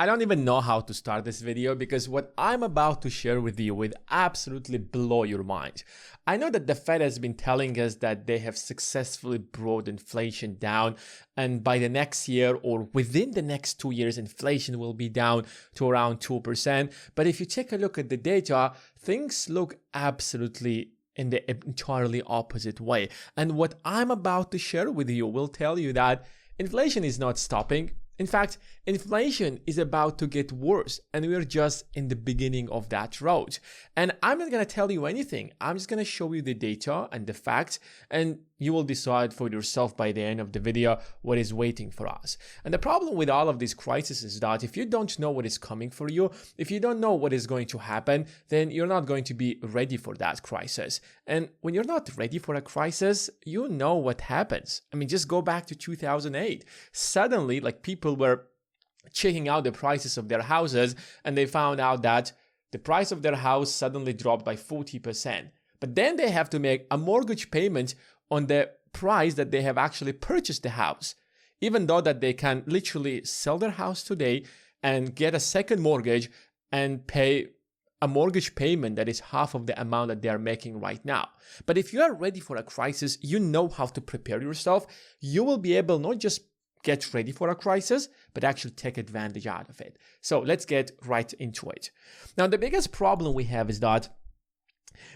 I don't even know how to start this video because what I'm about to share with you will absolutely blow your mind. I know that the Fed has been telling us that they have successfully brought inflation down, and by the next year or within the next 2 years, inflation will be down to around 2%. But if you take a look at the data, things look absolutely in the entirely opposite way. And what I'm about to share with you will tell you that inflation is not stopping. In fact, inflation is about to get worse, and we're just in the beginning of that road. And I'm not going to tell you anything. I'm just going to show you the data and the facts, and you will decide for yourself by the end of the video what is waiting for us. And the problem with all of these crises is that if you don't know what is coming for you, if you don't know what is going to happen, then you're not going to be ready for that crisis. And when you're not ready for a crisis, you know what happens. I mean, just go back to 2008. Suddenly, like, people were checking out the prices of their houses, and they found out that the price of their house suddenly dropped by 40%. But then they have to make a mortgage payment on the price that they have actually purchased the house, even though that they can literally sell their house today and get a second mortgage and pay a mortgage payment that is half of the amount that they are making right now. But if you are ready for a crisis, you know how to prepare yourself. You will be able not just get ready for a crisis, but actually take advantage out of it. So let's get right into it. Now, the biggest problem we have is that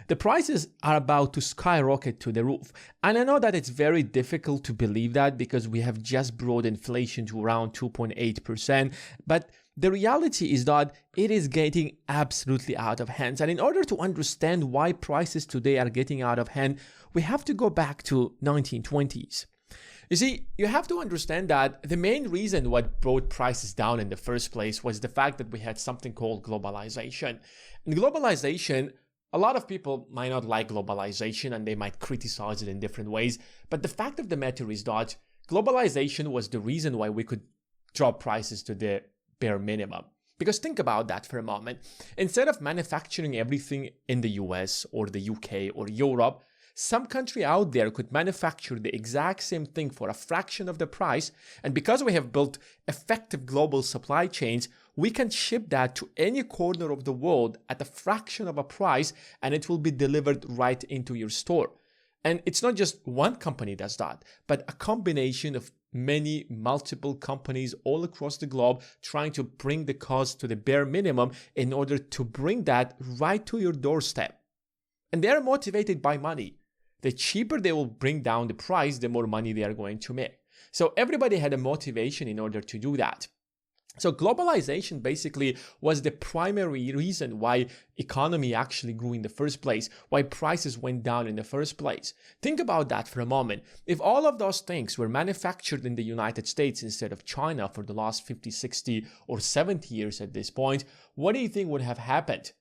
the prices are about to skyrocket to the roof. And I know that it's very difficult to believe that because we have just brought inflation to around 2.8%. But the reality is that it is getting absolutely out of hand. And in order to understand why prices today are getting out of hand, we have to go back to 1920s. You see, you have to understand that the main reason what brought prices down in the first place was the fact that we had something called globalization. And globalization, a lot of people might not like globalization and they might criticize it in different ways. But the fact of the matter is that globalization was the reason why we could drop prices to the bare minimum. Because think about that for a moment. Instead of manufacturing everything in the US or the UK or Europe, some country out there could manufacture the exact same thing for a fraction of the price. And because we have built effective global supply chains, we can ship that to any corner of the world at a fraction of a price, and it will be delivered right into your store. And it's not just one company does that, but a combination of many multiple companies all across the globe trying to bring the cost to the bare minimum in order to bring that right to your doorstep. And they are motivated by money. The cheaper they will bring down the price, the more money they are going to make. So everybody had a motivation in order to do that. So globalization basically was the primary reason why economy actually grew in the first place, why prices went down in the first place. Think about that for a moment. If all of those things were manufactured in the United States instead of China for the last 50, 60, or 70 years at this point, what do you think would have happened?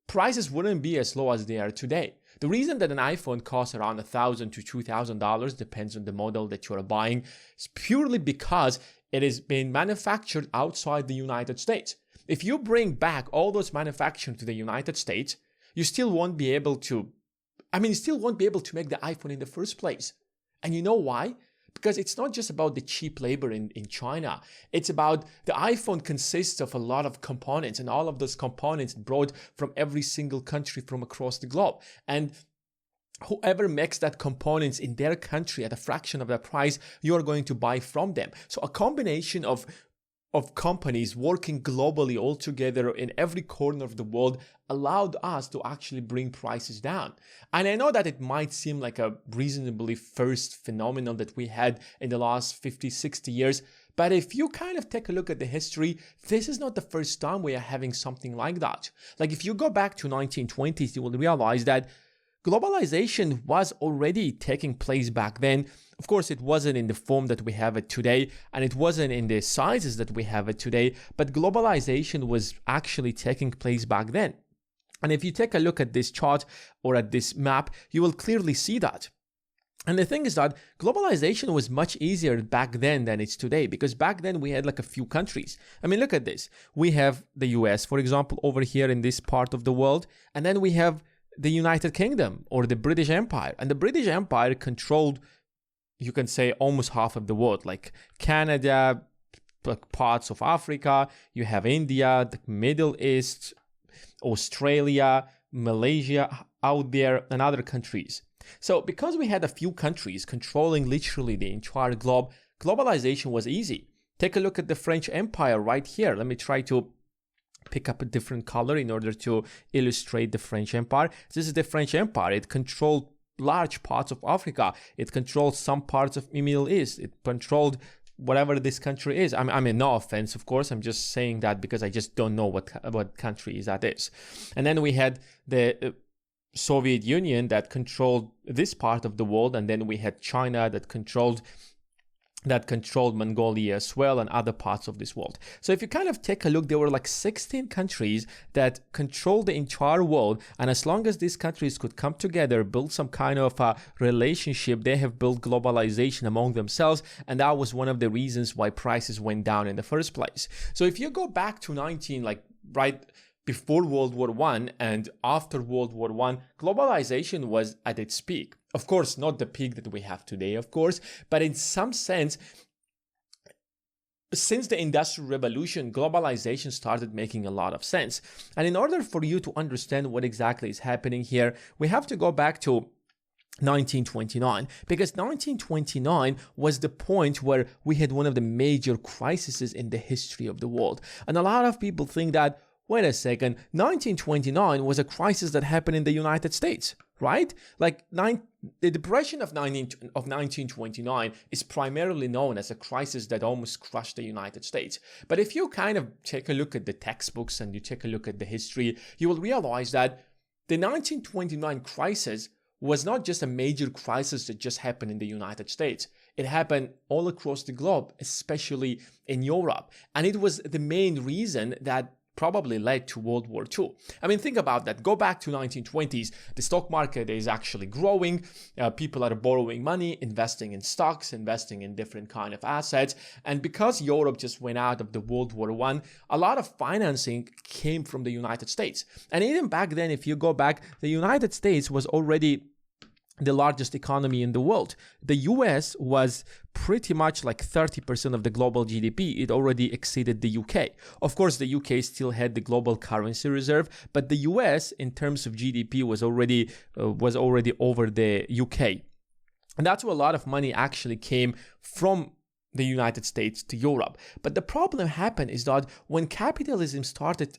Prices wouldn't be as low as they are today. The reason that an iPhone costs around $1,000 to $2,000, depends on the model that you're buying, is purely because it is being manufactured outside the United States. If you bring back all those manufacturing to the United States, you still won't be able to, make the iPhone in the first place. And you know why? Because it's not just about the cheap labor in China. It's about the iPhone consists of a lot of components, and all of those components brought from every single country from across the globe. And whoever makes that components in their country at a fraction of the price, you are going to buy from them. So a combination of companies working globally all together in every corner of the world allowed us to actually bring prices down. And I know that it might seem like a reasonably first phenomenon that we had in the last 50, 60 years. But if you kind of take a look at the history, this is not the first time we are having something like that. Like if you go back to 1920s, you will realize that globalization was already taking place back then. Of course, it wasn't in the form that we have it today, and it wasn't in the sizes that we have it today, but globalization was actually taking place back then. And if you take a look at this chart or at this map, you will clearly see that. And the thing is that globalization was much easier back then than it's today, because back then we had like a few countries. I mean, look at this. We have the US, for example, over here in this part of the world, and then we have the United Kingdom or the British Empire. And the British Empire controlled, you can say, almost half of the world, like Canada, parts of Africa, you have India, the Middle East, Australia, Malaysia out there, and other countries. So because we had a few countries controlling literally the entire globe, globalization was easy. Take a look at the French Empire right here. Let me try to pick up a different color in order to illustrate the French Empire. This is the French Empire. It controlled large parts of Africa. It controlled some parts of the Middle East. It controlled whatever this country is. I mean, no offense, of course. I'm just saying that because I just don't know what country that is. And then we had the Soviet Union that controlled this part of the world, and then we had China that controlled Mongolia as well, and other parts of this world. So if you kind of take a look, there were like 16 countries that controlled the entire world, and as long as these countries could come together, build some kind of a relationship, they have built globalization among themselves, and that was one of the reasons why prices went down in the first place. So if you go back to right before World War I and after World War I, globalization was at its peak. Of course, not the peak that we have today, of course, but in some sense, since the Industrial Revolution, globalization started making a lot of sense. And in order for you to understand what exactly is happening here, we have to go back to 1929, because 1929 was the point where we had one of the major crises in the history of the world. And a lot of people think that, wait a second, 1929 was a crisis that happened in the United States, right? The depression of 1929 is primarily known as a crisis that almost crushed the United States. But if you kind of take a look at the textbooks and you take a look at the history, you will realize that the 1929 crisis was not just a major crisis that just happened in the United States. It happened all across the globe, especially in Europe. And it was the main reason that probably led to World War II. I mean, think about that. Go back to 1920s. The stock market is actually growing. People are borrowing money, investing in stocks, investing in different kind of assets. And because Europe just went out of the World War I, a lot of financing came from the United States. And even back then, if you go back, the United States was already the largest economy in the world. The US was pretty much like 30% of the global GDP. It already exceeded the UK. Of course, the UK still had the global currency reserve, but the US in terms of GDP was already over the UK. And that's where a lot of money actually came from the United States to Europe. But the problem happened is that when capitalism started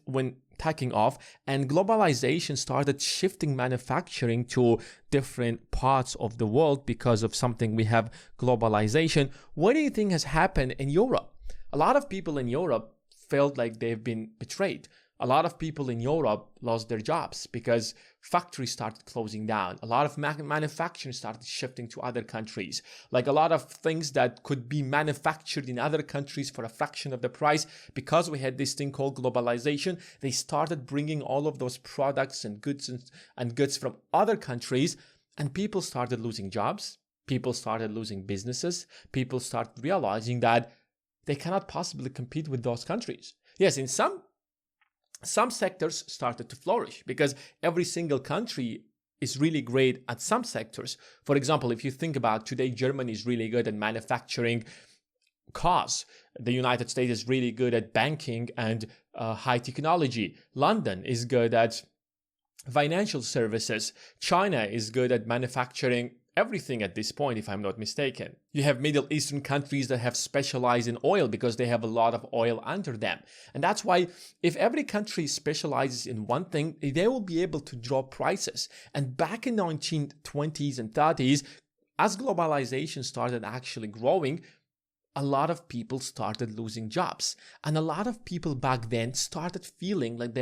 taking off and globalization started shifting manufacturing to different parts of the world because of something we have globalization, what do you think has happened in Europe? A lot of people in Europe felt like they've been betrayed. A lot of people in Europe lost their jobs because factories started closing down. A lot of manufacturing started shifting to other countries. Like a lot of things that could be manufactured in other countries for a fraction of the price, because we had this thing called globalization, they started bringing all of those products and goods from other countries, and people started losing jobs. People started losing businesses. People started realizing that they cannot possibly compete with those countries. Yes, in some sectors started to flourish because every single country is really great at some sectors. For example, if you think about today, Germany is really good at manufacturing cars. The United States is really good at banking and high technology. London is good at financial services. China is good at manufacturing everything at this point, if I'm not mistaken. You have Middle Eastern countries that have specialized in oil because they have a lot of oil under them. And that's why if every country specializes in one thing, they will be able to drop prices. And back in 1920s and 30s, as globalization started actually growing, a lot of people started losing jobs. And a lot of people back then started feeling like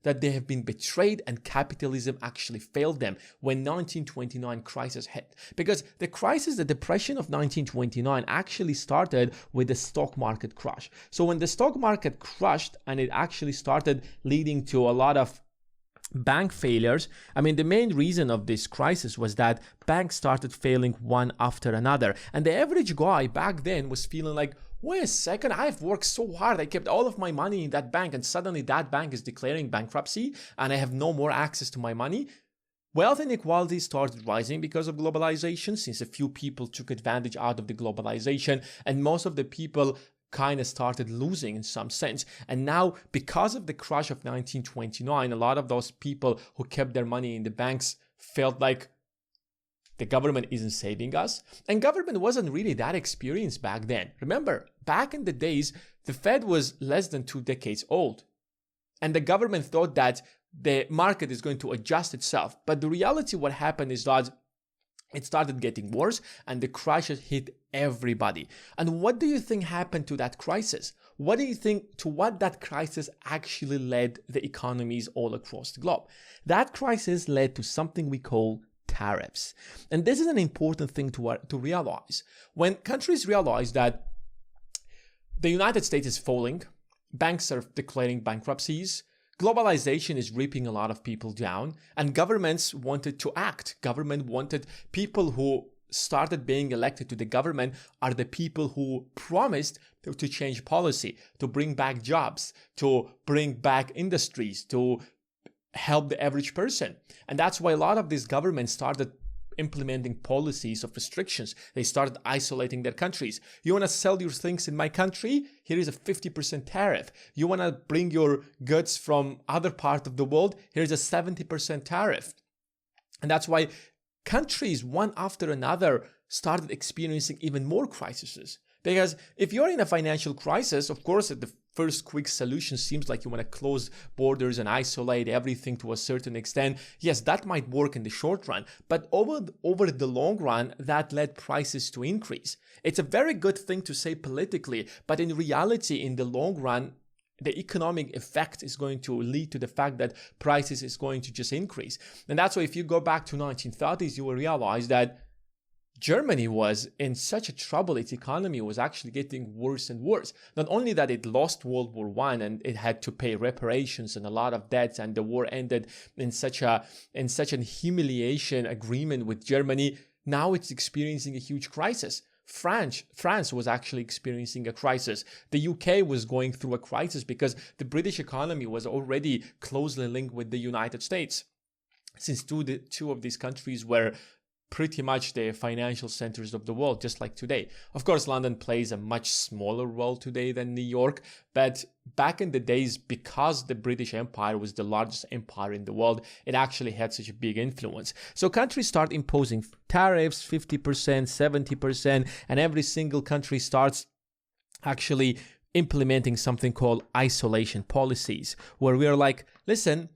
that they have been betrayed and capitalism actually failed them when 1929 crisis hit. Because the depression of 1929 actually started with the stock market crash. So when the stock market crashed and it actually started leading to a lot of bank failures, I mean, the main reason of this crisis was that banks started failing one after another. And the average guy back then was feeling like, wait a second, I've worked so hard. I kept all of my money in that bank and suddenly that bank is declaring bankruptcy and I have no more access to my money. Wealth inequality started rising because of globalization, since a few people took advantage out of the globalization and most of the people kind of started losing in some sense. And now, because of the crash of 1929, a lot of those people who kept their money in the banks felt like the government isn't saving us. And government wasn't really that experienced back then. Remember, back in the days, the Fed was less than 2 decades old. And the government thought that the market is going to adjust itself. But the reality, what happened is that it started getting worse and the crisis hit everybody. And what do you think happened to that crisis? What do you think to what that crisis actually led the economies all across the globe? That crisis led to something we call tariffs. And this is an important thing to realize. When countries realize that the United States is falling, banks are declaring bankruptcies, globalization is ripping a lot of people down, and governments wanted to act. Government wanted people who started being elected to the government are the people who promised to change policy, to bring back jobs, to bring back industries, to help the average person. And that's why a lot of these governments started implementing policies of restrictions. They started isolating their countries. You want to sell your things in my country? Here is a 50% tariff. You want to bring your goods from other part of the world? Here's a 70% tariff. And that's why countries, one after another, started experiencing even more crises. Because if you're in a financial crisis, of course, the first quick solution seems like you want to close borders and isolate everything to a certain extent. Yes, that might work in the short run, but over the long run, that led prices to increase. It's a very good thing to say politically, but in reality, in the long run, the economic effect is going to lead to the fact that prices is going to just increase. And that's why if you go back to 1930s, you will realize that Germany was in such a trouble, its economy was actually getting worse and worse. Not only that it lost World War I and it had to pay reparations and a lot of debts, and the war ended in such an humiliation agreement with Germany, now it's experiencing a huge crisis. France was actually experiencing a crisis. The UK was going through a crisis because the British economy was already closely linked with the United States, since two of these countries were pretty much the financial centers of the world, just like today. Of course, London plays a much smaller role today than New York, but back in the days, because the British Empire was the largest empire in the world, it actually had such a big influence. So countries start imposing tariffs, 50%, 70%, and every single country starts actually implementing something called isolation policies, where we are like, listen,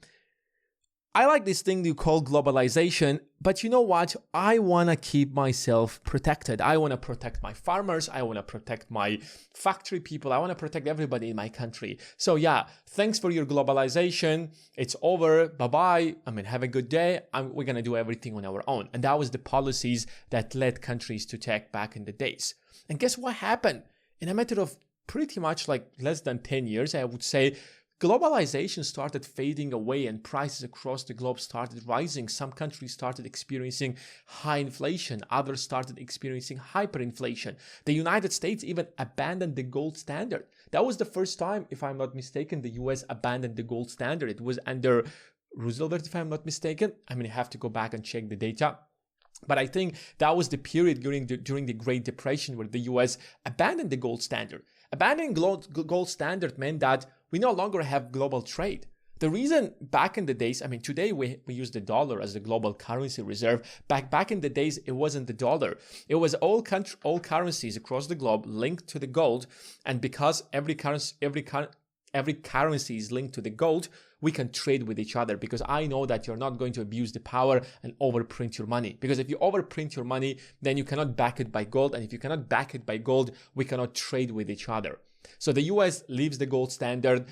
I like this thing you call globalization, but you know what? I want to keep myself protected. I want to protect my farmers. I want to protect my factory people. I want to protect everybody in my country. So yeah, thanks for your globalization. It's over. Bye-bye. Have a good day. We're going to do everything on our own. And that was the policies that led countries to take back in the days. And guess what happened? In a matter of pretty much like less than 10 years, I would say, globalization started fading away and prices across the globe started rising. Some countries started experiencing high inflation. Others started experiencing hyperinflation. The United States even abandoned the gold standard. That was the first time, if I'm not mistaken, the US abandoned the gold standard. It was under Roosevelt, if I'm not mistaken. I have to go back and check the data. But I think that was the period during the Great Depression where the US abandoned the gold standard. Abandoning gold standard meant that we no longer have global trade. The reason back in the days, today we use the dollar as the global currency reserve. Back in the days, it wasn't the dollar. It was all currencies across the globe linked to the gold. And because every currency is linked to the gold, we can trade with each other, because I know that you're not going to abuse the power and overprint your money. Because if you overprint your money, then you cannot back it by gold. And if you cannot back it by gold, we cannot trade with each other. So the US leaves the gold standard.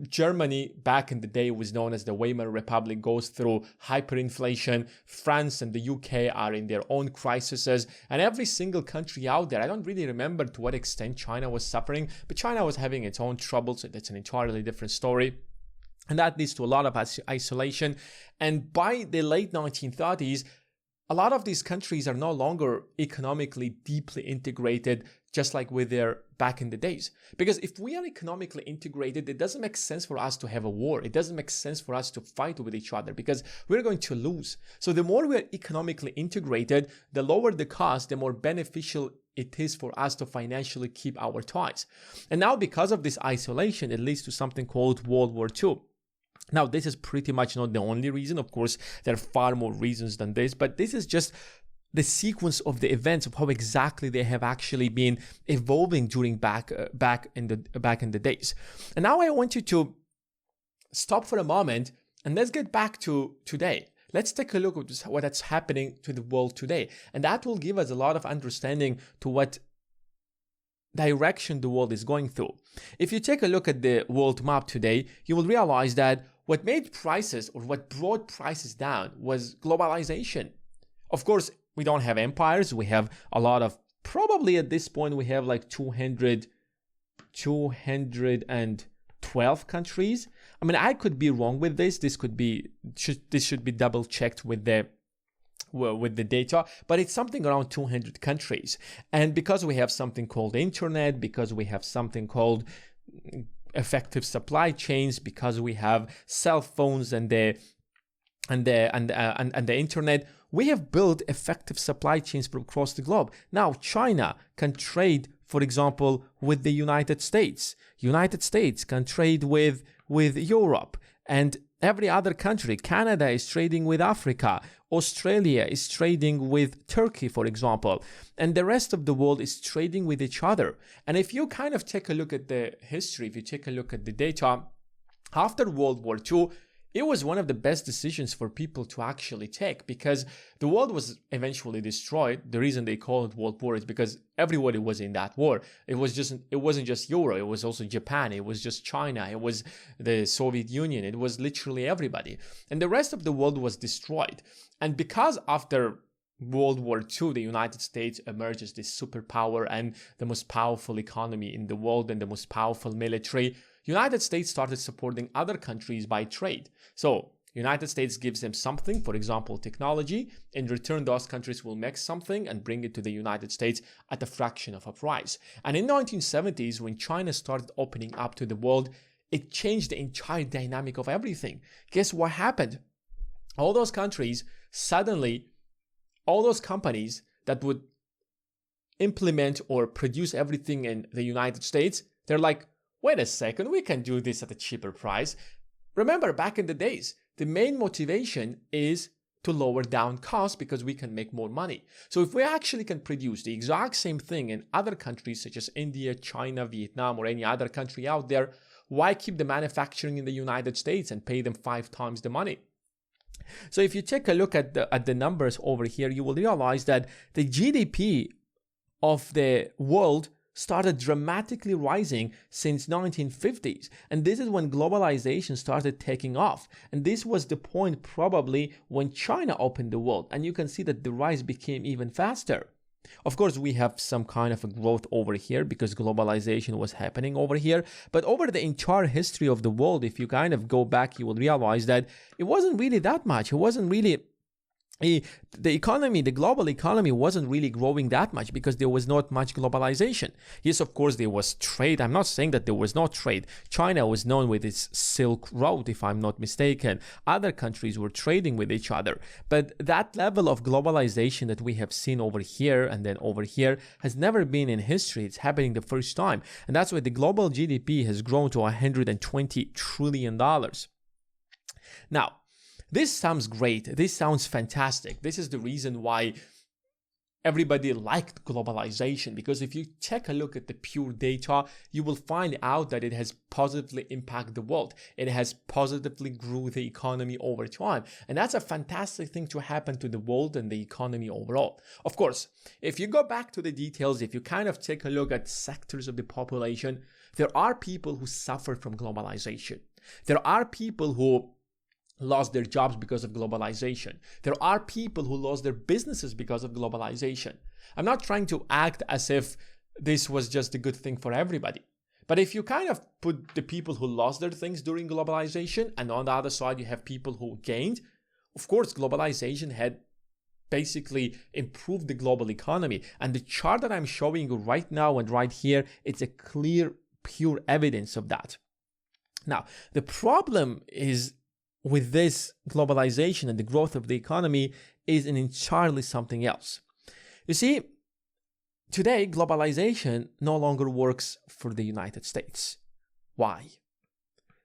Germany, back in the day, was known as the Weimar Republic, goes through hyperinflation. France and the UK are in their own crises. And every single country out there, I don't really remember to what extent China was suffering, but China was having its own troubles. So that's an entirely different story. And that leads to a lot of isolation. And by the late 1930s, a lot of these countries are no longer economically deeply integrated, just like we were back in the days. Because if we are economically integrated, it doesn't make sense for us to have a war. It doesn't make sense for us to fight with each other, because we're going to lose. So the more we are economically integrated, the lower the cost, the more beneficial it is for us to financially keep our ties. And now because of this isolation, it leads to something called World War II. Now, this is pretty much not the only reason. Of course, there are far more reasons than this, but this is just the sequence of the events of how exactly they have actually been evolving during back in the days. And now I want you to stop for a moment and let's get back to today. Let's take a look at what's happening to the world today. And that will give us a lot of understanding to what direction the world is going through. If you take a look at the world map today, you will realize that what made prices or what brought prices down was globalization. Of course, we don't have empires. We have a lot of, probably at this point, we have like 212 countries. I mean, I could be wrong with this. This should be double checked with the data, but it's something around 200 countries. And because we have something called internet, because we have something called effective supply chains, because we have cell phones and the internet, we have built effective supply chains from across the globe. Now, China can trade, for example, with the United States. United States can trade with Europe, and every other country. Canada is trading with Africa. Australia is trading with Turkey, for example. And the rest of the world is trading with each other. And if you kind of take a look at the history, if you take a look at the data, after World War II, it was one of the best decisions for people to actually take, because the world was eventually destroyed. The reason they call it World War is because everybody was in that war. It wasn't just Europe. It was also Japan. It was just China. It was the Soviet Union. It was literally everybody. And the rest of the world was destroyed. And because after World War II, the United States emerged as this superpower and the most powerful economy in the world and the most powerful military, United States started supporting other countries by trade. So United States gives them something, for example, technology. In return, those countries will make something and bring it to the United States at a fraction of a price. And in the 1970s, when China started opening up to the world, it changed the entire dynamic of everything. Guess what happened? All those countries, suddenly, all those companies that would implement or produce everything in the United States, they're like, wait a second, we can do this at a cheaper price. Remember, back in the days, the main motivation is to lower down costs because we can make more money. So if we actually can produce the exact same thing in other countries such as India, China, Vietnam, or any other country out there, why keep the manufacturing in the United States and pay them 5 times the money? So if you take a look at the numbers over here, you will realize that the GDP of the world started dramatically rising since 1950s. And this is when globalization started taking off. And this was the point probably when China opened the world. And you can see that the rise became even faster. Of course, we have some kind of a growth over here because globalization was happening over here. But over the entire history of the world, if you kind of go back, you will realize that it wasn't really that much. It wasn't really... The economy, the global economy wasn't really growing that much because there was not much globalization. Yes, of course, there was trade. I'm not saying that there was not trade. China was known with its Silk Road, if I'm not mistaken. Other countries were trading with each other. But that level of globalization that we have seen over here and then over here has never been in history. It's happening the first time. And that's why the global GDP has grown to $120 trillion. Now, this sounds great. This sounds fantastic. This is the reason why everybody liked globalization, because if you take a look at the pure data, you will find out that it has positively impacted the world. It has positively grew the economy over time. And that's a fantastic thing to happen to the world and the economy overall. Of course, if you go back to the details, if you kind of take a look at sectors of the population, there are people who suffer from globalization. There are people who lost their jobs because of globalization. There are people who lost their businesses because of globalization. I'm not trying to act as if this was just a good thing for everybody. But if you kind of put the people who lost their things during globalization, and on the other side you have people who gained, of course, globalization had basically improved the global economy. And the chart that I'm showing you right now and right here, it's a clear, pure evidence of that. Now, the problem is with this globalization and the growth of the economy is an entirely something else. You see, today, globalization no longer works for the United States. Why?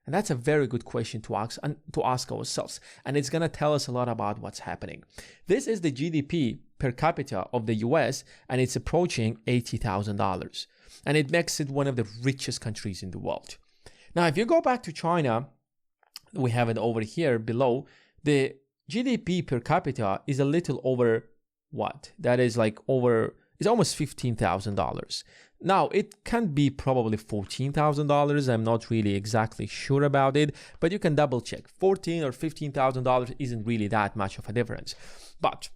And that's a very good question to ask ourselves. And it's going to tell us a lot about what's happening. This is the GDP per capita of the US, and it's approaching $80,000. And it makes it one of the richest countries in the world. Now, if you go back to China, we have it over here below, the GDP per capita is a little over what? That is like it's almost $15,000. Now, it can be probably $14,000. I'm not really exactly sure about it, but you can double check. $14,000 or $15,000 isn't really that much of a difference. But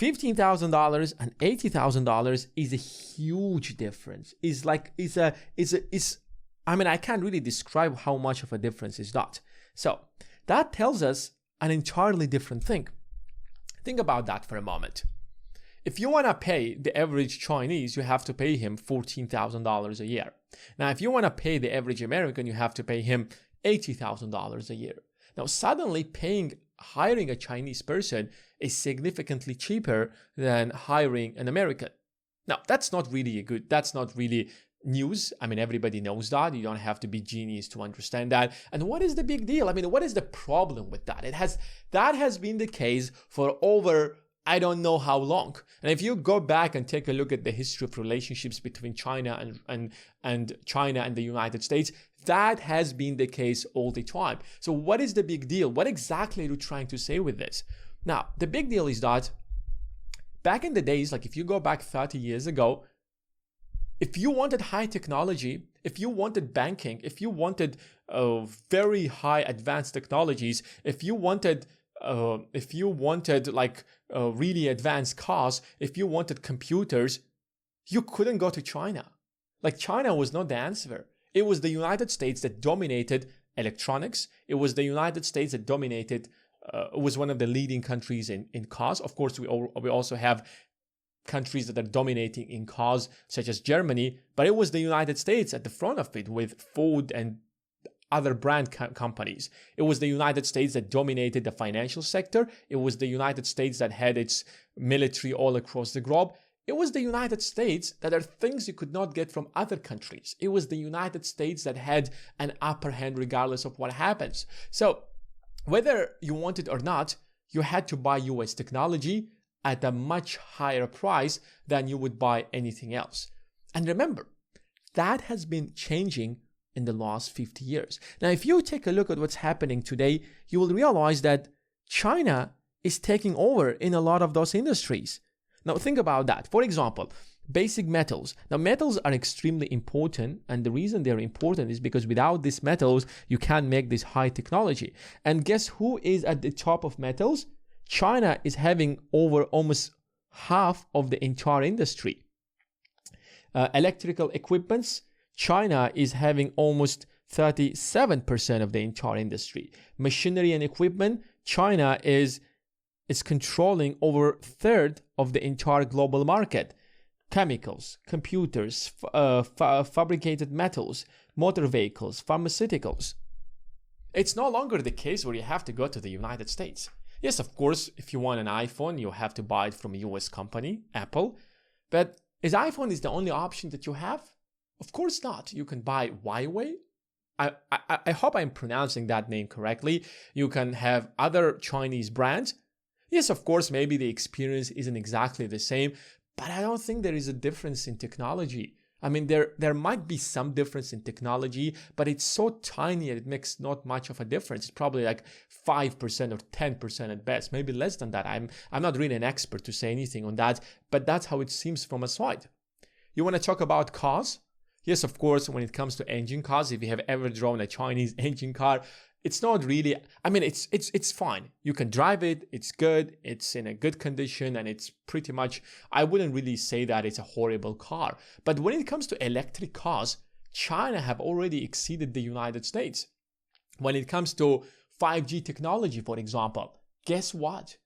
$15,000 and $80,000 is a huge difference. I can't really describe how much of a difference is that. So that tells us an entirely different thing. Think about that for a moment. If you want to pay the average Chinese, you have to pay him $14,000 a year. Now, if you want to pay the average American, you have to pay him $80,000 a year. Now, suddenly hiring a Chinese person is significantly cheaper than hiring an American. Now, that's not really news. I mean, everybody knows that. You don't have to be genius to understand that. And what is the big deal? I mean, what is the problem with that? That has been the case for over I don't know how long. And if you go back and take a look at the history of relationships between China and China and the United States, that has been the case all the time. So what is the big deal? What exactly are you trying to say with this? Now, the big deal is that back in the days, like if you go back 30 years ago, if you wanted high technology, if you wanted banking, if you wanted very high advanced technologies, if you wanted really advanced cars, if you wanted computers, you couldn't go to China. Like China was not the answer. It was the United States that dominated electronics. It was the United States that was one of the leading countries in cars. Of course, we also have countries that are dominating in cars, such as Germany, but it was the United States at the front of it with Ford and other brand companies. It was the United States that dominated the financial sector. It was the United States that had its military all across the globe. It was the United States that are things you could not get from other countries. It was the United States that had an upper hand regardless of what happens. So whether you want it or not, you had to buy US technology at a much higher price than you would buy anything else. And remember, that has been changing in the last 50 years. Now, if you take a look at what's happening today, you will realize that China is taking over in a lot of those industries. Now, think about that. For example, basic metals. Now, metals are extremely important, and the reason they're important is because without these metals, you can't make this high technology. And guess who is at the top of metals? China is having over almost half of the entire industry. Electrical equipments, China is having almost 37% of the entire industry. Machinery and equipment, China is controlling over a third of the entire global market. Chemicals, computers, fabricated metals, motor vehicles, pharmaceuticals. It's no longer the case where you have to go to the United States. Yes, of course, if you want an iPhone, you have to buy it from a US company, Apple. But is iPhone the only option that you have? Of course not. You can buy Huawei. I hope I'm pronouncing that name correctly. You can have other Chinese brands. Yes, of course, maybe the experience isn't exactly the same, but I don't think there is a difference in technology. I mean, there might be some difference in technology, but it's so tiny and it makes not much of a difference. It's probably like 5% or 10% at best, maybe less than that. I'm not really an expert to say anything on that, but that's how it seems from a side. You want to talk about cars? Yes, of course, when it comes to engine cars, if you have ever driven a Chinese engine car, it's not really, I mean, it's fine. You can drive it, it's good, it's in a good condition, and it's pretty much, I wouldn't really say that it's a horrible car. But when it comes to electric cars, China have already exceeded the United States. When it comes to 5G technology, for example, guess what?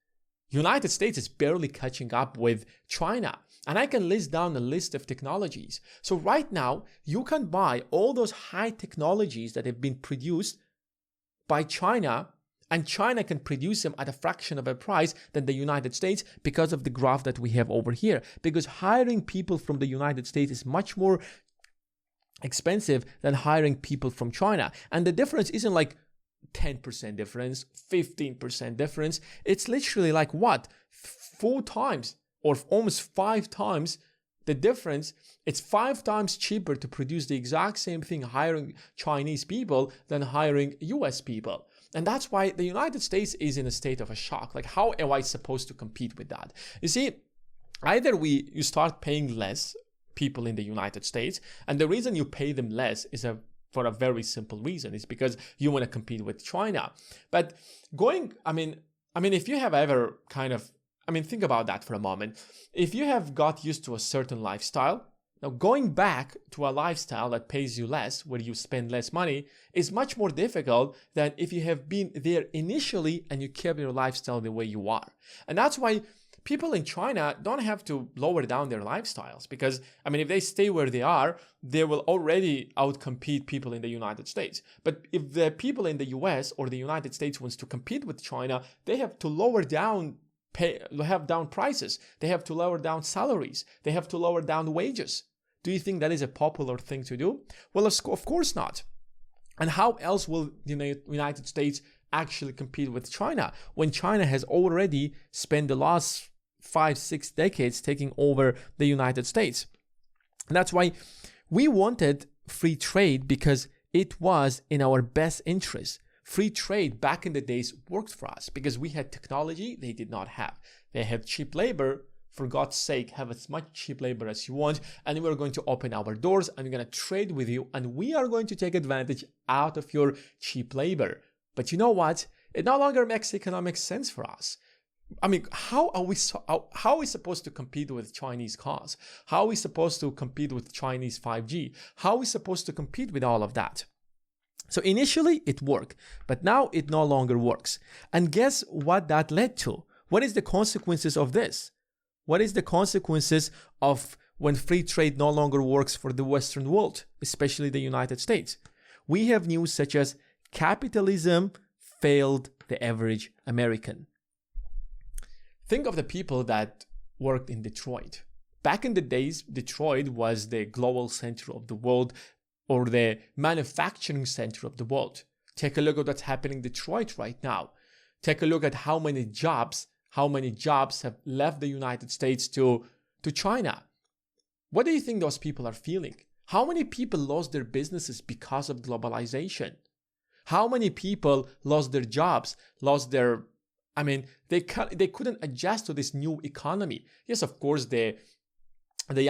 United States is barely catching up with China. And I can list down a list of technologies. So right now, you can buy all those high technologies that have been produced by China And China can produce them at a fraction of a price than the United States because of the graph that we have over here. Because hiring people from the United States is much more expensive than hiring people from China. And the difference isn't like 10% difference, 15% difference. It's literally like what? 4 times or almost 5 times the difference. It's 5 times cheaper to produce the exact same thing hiring Chinese people than hiring US people. And that's why the United States is in a state of a shock. Like, how am I supposed to compete with that? You see, either you start paying less people in the United States, and the reason you pay them less is for a very simple reason. It's because you want to compete with China. But if you have ever think about that for a moment. If you have got used to a certain lifestyle, now going back to a lifestyle that pays you less, where you spend less money, is much more difficult than if you have been there initially and you kept your lifestyle the way you are. And that's why people in China don't have to lower down their lifestyles, because, if they stay where they are, they will already outcompete people in the United States. But if the people in the US or the United States wants to compete with China, they have to lower down prices. They have to lower down salaries. They have to lower down wages. Do you think that is a popular thing to do? Well, of course not. And how else will the United States actually compete with China when China has already spent the last 5-6 decades taking over the United States? And that's why we wanted free trade, because it was in our best interest. Free trade back in the days worked for us because we had technology they did not have. They had cheap labor. For God's sake, have as much cheap labor as you want, and we're going to open our doors and we're going to trade with you, and we are going to take advantage out of your cheap labor. But you know what? It no longer makes economic sense for us. How are we supposed to compete with Chinese cars? How are we supposed to compete with Chinese 5G? How are we supposed to compete with all of that? So initially it worked, but now it no longer works. And guess what that led to? What is the consequences of this? What is the consequences of when free trade no longer works for the Western world, especially the United States? We have news such as capitalism failed the average American. Think of the people that worked in Detroit. Back in the days, Detroit was the global center of the world, or the manufacturing center of the world. Take a look at what's happening in Detroit right now. Take a look at how many jobs have left the United States to China. What do you think those people are feeling? How many people lost their businesses because of globalization? How many people lost their jobs, they couldn't adjust to this new economy. Yes, of course, the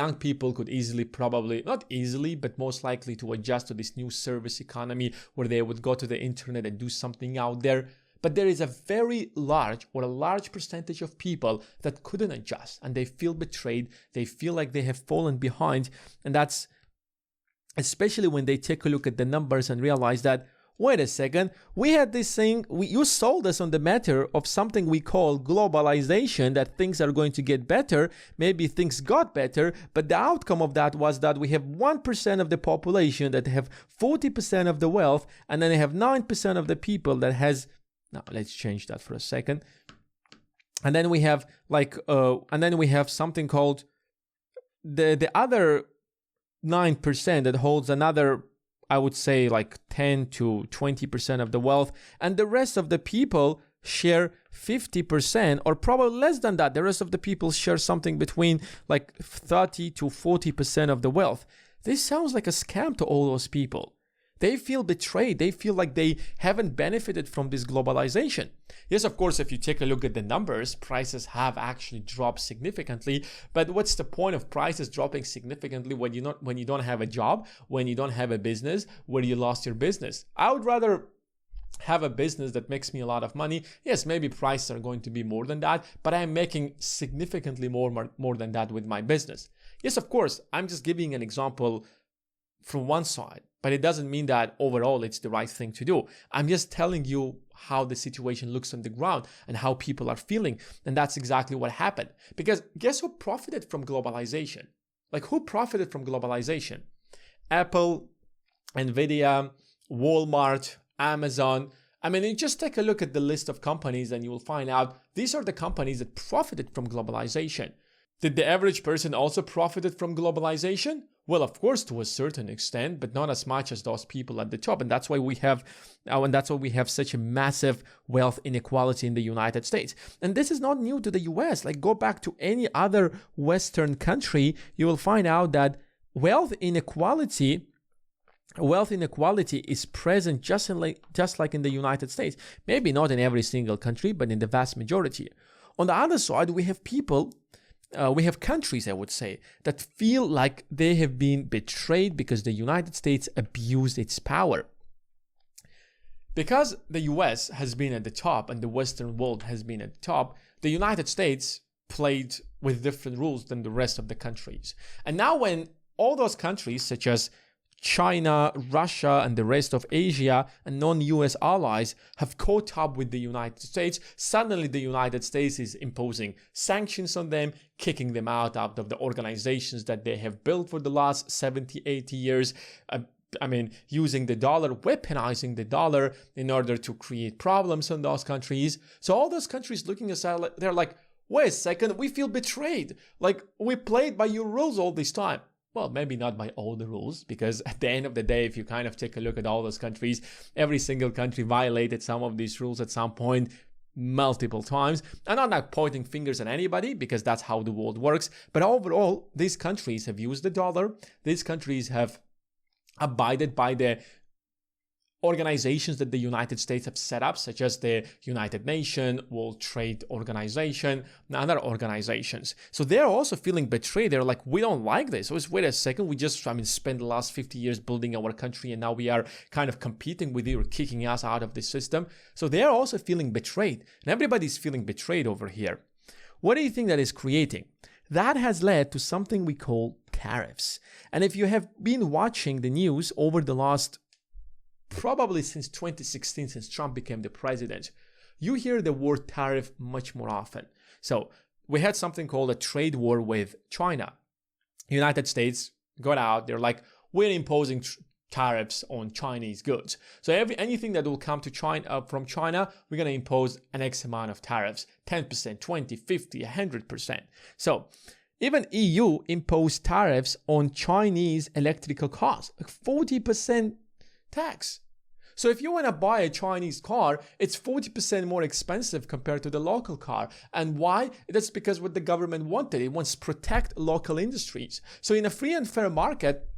young people could not easily, but most likely to adjust to this new service economy where they would go to the internet and do something out there. But there is a large percentage of people that couldn't adjust, and they feel betrayed. They feel like they have fallen behind. And that's especially when they take a look at the numbers and realize that, wait a second, we had this thing, you sold us on the matter of something we call globalization, that things are going to get better. Maybe things got better, but the outcome of that was that we have 1% of the population that have 40% of the wealth, and then they have 9% of the people that has... Now, let's change that for a second. And then we have something called the other 9% that holds another, I would say, like 10 to 20% of the wealth. And the rest of the people share 50%, or probably less than that. The rest of the people share something between like 30 to 40% of the wealth. This sounds like a scam to all those people. They feel betrayed. They feel like they haven't benefited from this globalization. Yes, of course, if you take a look at the numbers, prices have actually dropped significantly. But what's the point of prices dropping significantly when you don't have a job, when you don't have a business, when you lost your business? I would rather have a business that makes me a lot of money. Yes, maybe prices are going to be more than that, but I'm making significantly more than that with my business. Yes, of course, I'm just giving an example from one side, but it doesn't mean that overall it's the right thing to do. I'm just telling you how the situation looks on the ground and how people are feeling. And that's exactly what happened. Because guess who profited from globalization? Like, who profited from globalization? Apple, Nvidia, Walmart, Amazon. I mean, you just take a look at the list of companies and you will find out these are the companies that profited from globalization. Did the average person also profited from globalization? Well, of course, to a certain extent, but not as much as those people at the top. And that's why we have such a massive wealth inequality in the United States. And this is not new to the US. Like, go back to any other Western country, you will find out that wealth inequality is present just like in the United States. Maybe not in every single country, but in the vast majority. On the other side, we have countries, I would say, that feel like they have been betrayed because the United States abused its power. Because the US has been at the top and the Western world has been at the top, the United States played with different rules than the rest of the countries. And now when all those countries, such as China, Russia, and the rest of Asia and non-US allies have caught up with the United States, suddenly the United States is imposing sanctions on them, kicking them out of the organizations that they have built for the last 70, 80 years. Using the dollar, weaponizing the dollar in order to create problems in those countries. So all those countries looking at us, they're like, wait a second, we feel betrayed. Like, we played by your rules all this time. Well, maybe not by all the rules, because at the end of the day, if you kind of take a look at all those countries, every single country violated some of these rules at some point, multiple times. And I'm not pointing fingers at anybody, because that's how the world works. But overall, these countries have used the dollar. These countries have abided by the organizations that the United States have set up, such as the United Nations, World Trade Organization, and other organizations. So they're also feeling betrayed. They're like, we don't like this. So wait a second, we just spent the last 50 years building our country, and now we are kind of competing with you or kicking us out of the system. So they're also feeling betrayed, and everybody's feeling betrayed over here. What do you think that is creating? That has led to something we call tariffs. And if you have been watching the news over the last probably since 2016, since Trump became the president, you hear the word tariff much more often. So we had something called a trade war with China. United States got out. They're like, we're imposing tariffs on Chinese goods. So anything that will come to China from China, we're going to impose an X amount of tariffs, 10%, 20, 50, 100%. So even EU imposed tariffs on Chinese electrical cars, like 40% tax. So if you want to buy a Chinese car, it's 40% more expensive compared to the local car. And why? That's because what the government wanted. It wants to protect local industries. So in a free and fair market,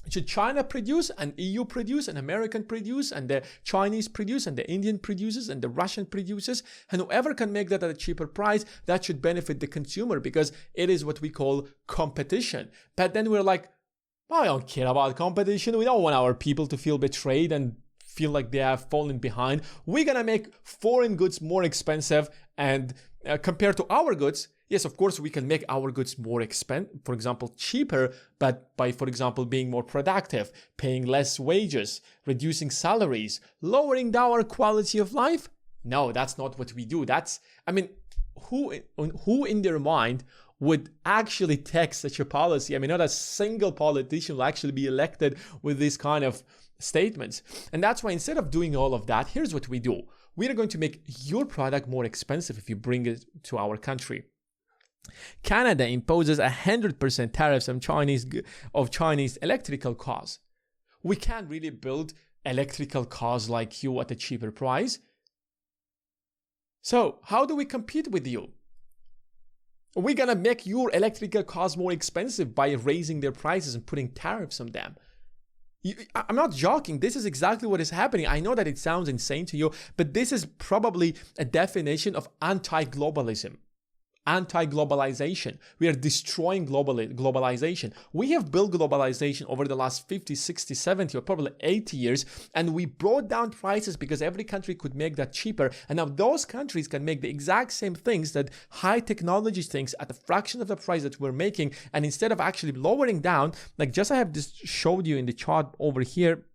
should China produce and EU produce and American produce and the Chinese produce and the Indian produces and the Russian produces, and whoever can make that at a cheaper price, that should benefit the consumer, because it is what we call competition. But then we're like, I don't care about competition. We don't want our people to feel betrayed and feel like they have fallen behind. We're going to make foreign goods more expensive, and compared to our goods, yes, of course, we can make our goods more expensive, for example, cheaper, but by, for example, being more productive, paying less wages, reducing salaries, lowering our quality of life. No, that's not what we do. Who in their mind would actually take such a policy? Not a single politician will actually be elected with this kind of statements. And that's why instead of doing all of that, here's what we do. We are going to make your product more expensive if you bring it to our country. Canada imposes 100% tariffs on Chinese electrical cars. We can't really build electrical cars like you at a cheaper price. So how do we compete with you? We're going to make your electrical cars more expensive by raising their prices and putting tariffs on them. I'm not joking. This is exactly what is happening. I know that it sounds insane to you, but this is probably a definition of anti-globalism. Anti-globalization. We are destroying globalization. We have built globalization over the last 50, 60, 70, or probably 80 years, and we brought down prices because every country could make that cheaper. And now those countries can make the exact same things that high technology things at a fraction of the price that we're making. And instead of actually lowering down, like just I have just showed you in the chart over here,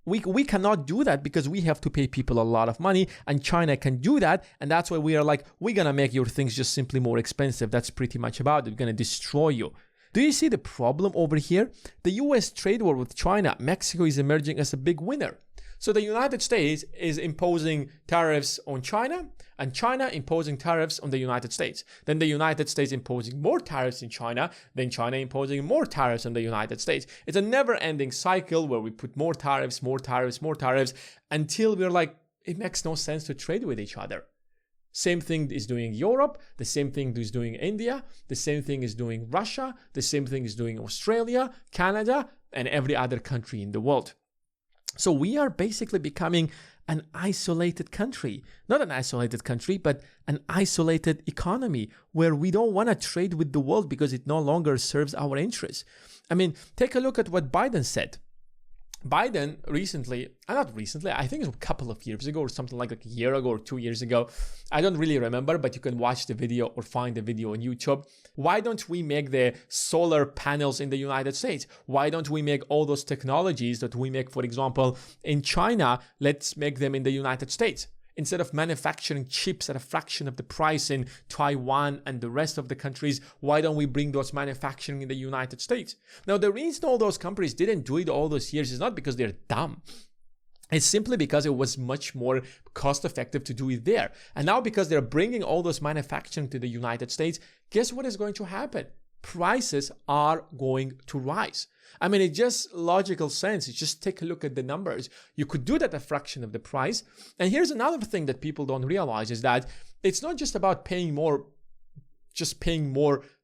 we cannot do that because we have to pay people a lot of money, and China can do that. And that's why we are like, we're going to make your things just simply more expensive. That's pretty much about it. We're going to destroy you. Do you see the problem over here? The US trade war with China, Mexico is emerging as a big winner. So the United States is imposing tariffs on China, and China imposing tariffs on the United States. Then the United States imposing more tariffs in China, then China imposing more tariffs on the United States. It's a never-ending cycle where we put more tariffs, until we're like, it makes no sense to trade with each other. Same thing is doing Europe, the same thing is doing India, the same thing is doing Russia, the same thing is doing Australia, Canada, and every other country in the world. So we are basically becoming an isolated country. Not an isolated country, but an isolated economy where we don't want to trade with the world because it no longer serves our interests. I mean, take a look at what Biden said. Biden I think it was a couple of years ago or something like a year ago or 2 years ago. I don't really remember, but you can watch the video or find the video on YouTube. Why don't we make the solar panels in the United States? Why don't we make all those technologies that we make, for example, in China? Let's make them in the United States. Instead of manufacturing chips at a fraction of the price in Taiwan and the rest of the countries, why don't we bring those manufacturing in the United States? Now, the reason all those companies didn't do it all those years is not because they're dumb. It's simply because it was much more cost effective to do it there. And now because they're bringing all those manufacturing to the United States, guess what is going to happen? Prices are going to rise. I mean, it's just logical sense. You just take a look at the numbers. You could do that at a fraction of the price. And here's another thing that people don't realize is that it's not just about paying more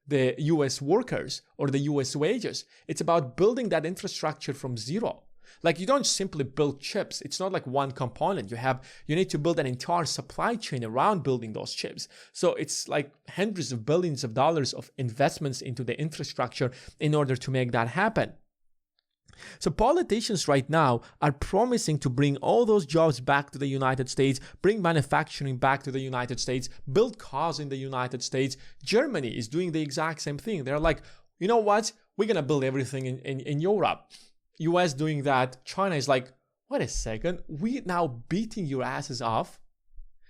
the US workers or the US wages. It's about building that infrastructure from zero. Like, you don't simply build chips. It's not like one component. You need to build an entire supply chain around building those chips. So it's like hundreds of billions of dollars of investments into the infrastructure in order to make that happen. So politicians right now are promising to bring all those jobs back to the United States, bring manufacturing back to the United States, build cars in the United States. Germany is doing the exact same thing. They're like, you know what? We're going to build everything in Europe. US doing that. China is like, wait a second, we're now beating your asses off.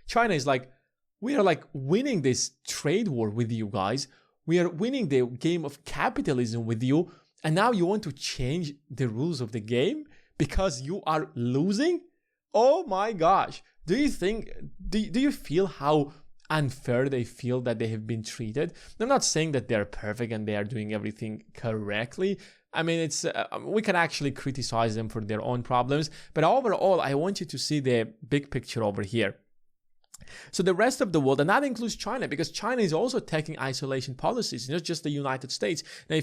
China is like, we are like winning this trade war with you guys. We are winning the game of capitalism with you. And now you want to change the rules of the game because you are losing? Oh my gosh. Do you feel how unfair they feel that they have been treated? I'm not saying that they're perfect and they are doing everything correctly. I mean, we can actually criticize them for their own problems, but overall, I want you to see the big picture over here. So the rest of the world, and that includes China, because China is also taking isolation policies, not just the United States. Now,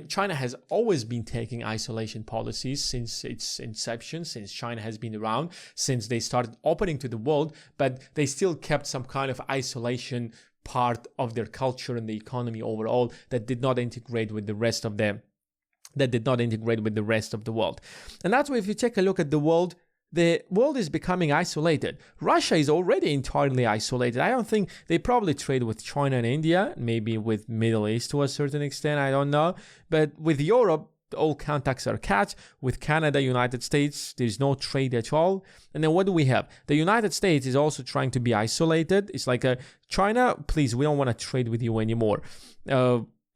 China has always been taking isolation policies since its inception, since China has been around, since they started opening to the world, but they still kept some kind of isolation part of their culture and the economy overall that did not integrate with the rest of them. That did not integrate with the rest of the world. And that's why if you take a look at the world is becoming isolated. Russia is already entirely isolated. I don't think they probably trade with China and India, maybe with Middle East to a certain extent, I don't know. But with Europe, all contacts are cut. With Canada, United States, there's no trade at all. And then what do we have? The United States is also trying to be isolated. It's like China, please, we don't want to trade with you anymore.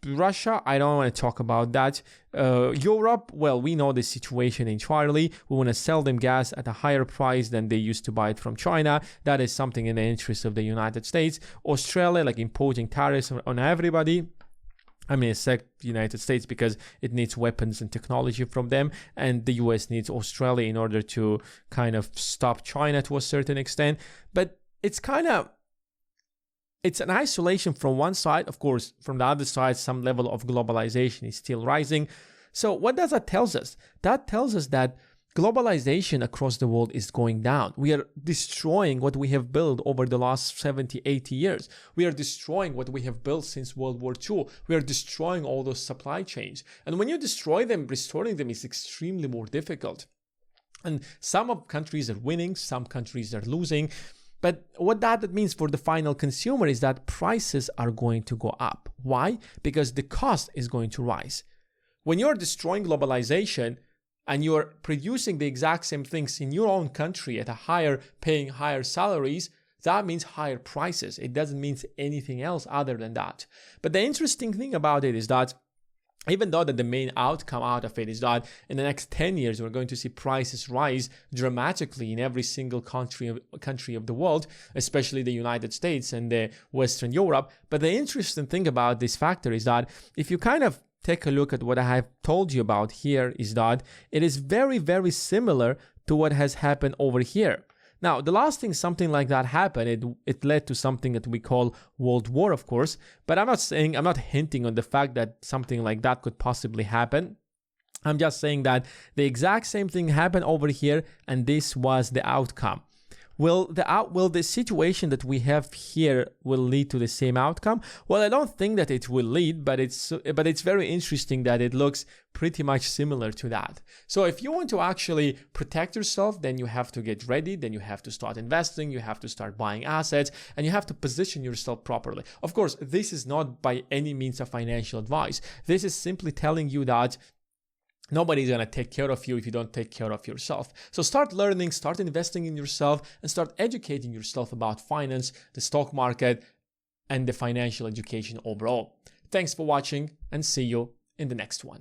Russia, I don't want to talk about that. Europe, well, we know the situation entirely. We want to sell them gas at a higher price than they used to buy it from China. That is something in the interest of the United States. Australia, like imposing tariffs on everybody. I mean, except the United States because it needs weapons and technology from them. And the US needs Australia in order to kind of stop China to a certain extent. But it's an isolation from one side. Of course, from the other side, some level of globalization is still rising. So what does that tell us? That tells us that globalization across the world is going down. We are destroying what we have built over the last 70, 80 years. We are destroying what we have built since World War II. We are destroying all those supply chains. And when you destroy them, restoring them is extremely more difficult. And some of countries are winning, some countries are losing. But what that means for the final consumer is that prices are going to go up. Why? Because the cost is going to rise. When you're destroying globalization and you're producing the exact same things in your own country at paying higher salaries, that means higher prices. It doesn't mean anything else other than that. But the interesting thing about it is that even though that the main outcome out of it is that in the next 10 years we're going to see prices rise dramatically in every single country of the world, especially the United States and the Western Europe. But the interesting thing about this factor is that if you kind of take a look at what I have told you about here, is that it is very, very similar to what has happened over here. Now, the last thing something like that happened, it led to something that we call World War, of course, but I'm not hinting on the fact that something like that could possibly happen. I'm just saying that the exact same thing happened over here, and this was the outcome. Will the situation that we have here will lead to the same outcome? Well, I don't think that it will lead, but it's very interesting that it looks pretty much similar to that. So if you want to actually protect yourself, then you have to get ready, then you have to start investing, you have to start buying assets, and you have to position yourself properly. Of course, this is not by any means a financial advice. This is simply telling you that nobody's going to take care of you if you don't take care of yourself. So start learning, start investing in yourself, and start educating yourself about finance, the stock market, and the financial education overall. Thanks for watching, and see you in the next one.